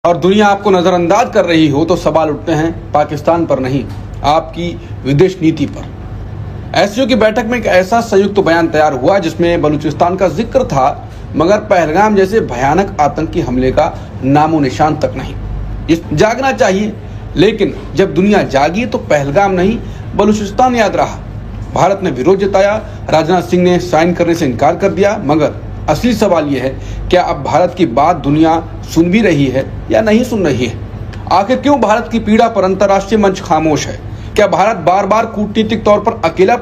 और दुनिया आपको नज़रअंदाज कर रही हो तो सवाल उठते हैं पाकिस्तान पर नहीं, आपकी विदेश नीति पर। एससीओ की बैठक में एक ऐसा संयुक्त बयान तैयार हुआ जिसमें बलूचिस्तान का जिक्र था, मगर पहलगाम जैसे भयानक आतंकी हमले का नामो निशान तक नहीं। इस जागना चाहिए, लेकिन जब दुनिया जागी तो पहलगाम नहीं बलूचिस्तान याद रहा। भारत ने विरोध जताया, राजनाथ सिंह ने साइन करने से इनकार कर दिया, मगर असली सवाल यह है, क्या अब भारत की बात दुनिया सुन भी रही है या नहीं सुन रही है? आखिर क्यों भारत की पीड़ा पर अंतर्राष्ट्रीय मंच खामोश है? क्या भारत बार बार कूटनीतिक तौर पर अकेला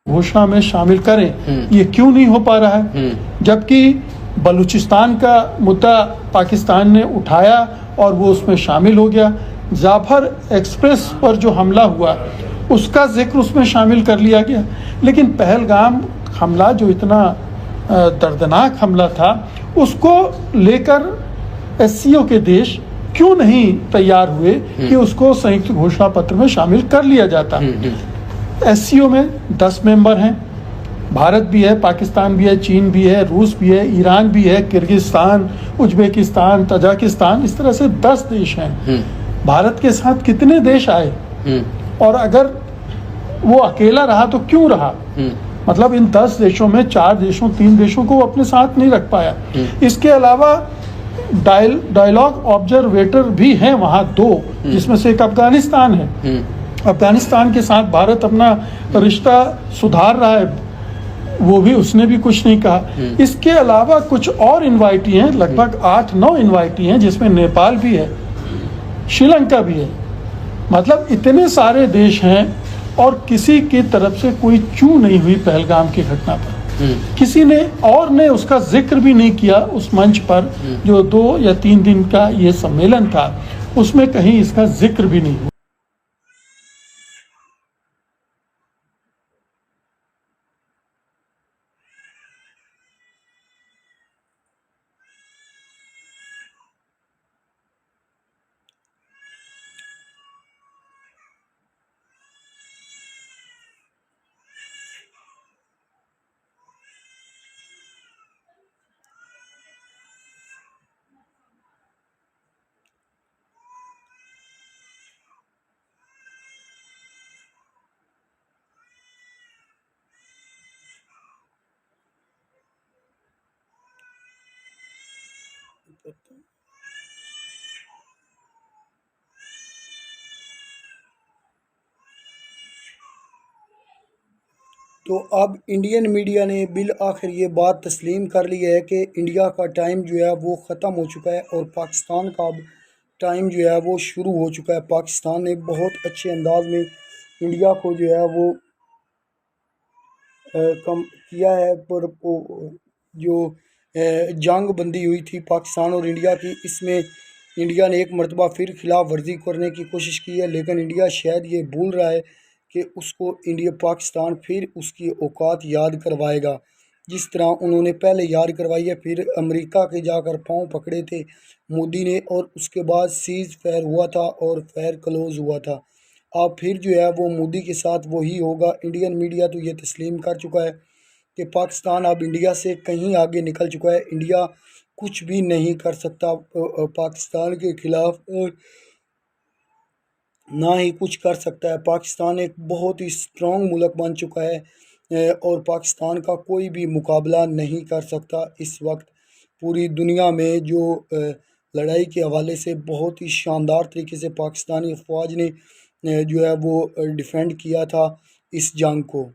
घोषणा में शामिल करें, ये क्यों नहीं हो पा रहा है? जबकि बलूचिस्तान का मुद्दा पाकिस्तान ने उठाया और वो उसमें शामिल हो गया। जाफर एक्सप्रेस पर जो हमला हुआ उसका जिक्र उसमें शामिल कर लिया गया, लेकिन पहलगाम हमला जो इतना दर्दनाक हमला था उसको लेकर एससीओ के देश क्यों नहीं तैयार हुए कि उसको संयुक्त घोषणा पत्र में शामिल कर लिया जाता। एससीओ में 10 मेंबर हैं, भारत भी है, पाकिस्तान भी है, चीन भी है, रूस भी है, ईरान भी है, किर्गिस्तान, उज्बेकिस्तान, तजाकिस्तान, इस तरह से 10 देश हैं। भारत के साथ कितने देश आए? और अगर वो अकेला रहा तो क्यों रहा? मतलब इन 10 देशों में 4 देशों 3 देशों को वो अपने साथ नहीं रख पाया। इसके अलावा डायलॉग ऑब्जर्वेटर भी हैं वहाँ 2, जिसमें से एक अफगानिस्तान है। अफगानिस्तान के साथ भारत अपना रिश्ता सुधार रहा है, वो भी, उसने भी कुछ नहीं कहा। इसके अलावा कुछ और इनवाइटी हैं, लगभग 8-9 इनवाइटी हैं, जिसमें नेपाल भी है, श्रीलंका भी है। मतलब इतने सारे देश हैं और किसी की तरफ से कोई चू नहीं हुई पहलगाम की घटना पर। किसी ने उसका जिक्र भी नहीं किया उस मंच पर जो 2 या 3 दिन का ये सम्मेलन था, उसमें कहीं इसका जिक्र भी नहीं हुआ। तो अब इंडियन मीडिया ने बिल आखिर ये बात तस्लीम कर ली है कि इंडिया का टाइम जो है वो ख़त्म हो चुका है और पाकिस्तान का अब टाइम जो है वो शुरू हो चुका है। पाकिस्तान ने बहुत अच्छे अंदाज में इंडिया को जो है वो कम किया है, पर जो जंग बंदी हुई थी पाकिस्तान और इंडिया की, इसमें इंडिया ने एक मरतबा फिर खिलाफ वर्जी करने की कोशिश की है, लेकिन इंडिया शायद ये भूल रहा है कि उसको पाकिस्तान फिर उसकी औकात याद करवाएगा, जिस तरह उन्होंने पहले याद करवाई है। फिर अमेरिका के जाकर पाँव पकड़े थे मोदी ने, और उसके बाद सीज़ फायर हुआ था और फायर क्लोज़ हुआ था। अब फिर जो है वो मोदी के साथ वही होगा। इंडियन मीडिया तो ये तस्लीम कर चुका है कि पाकिस्तान अब इंडिया से कहीं आगे निकल चुका है। इंडिया कुछ भी नहीं कर सकता पाकिस्तान के खिलाफ, और ना ही कुछ कर सकता है। पाकिस्तान एक बहुत ही स्ट्रॉन्ग मुल्क बन चुका है और पाकिस्तान का कोई भी मुकाबला नहीं कर सकता। इस वक्त पूरी दुनिया में जो लड़ाई के हवाले से बहुत ही शानदार तरीके से पाकिस्तानी अफवाज ने जो है वो डिफेंड किया था इस जंग को।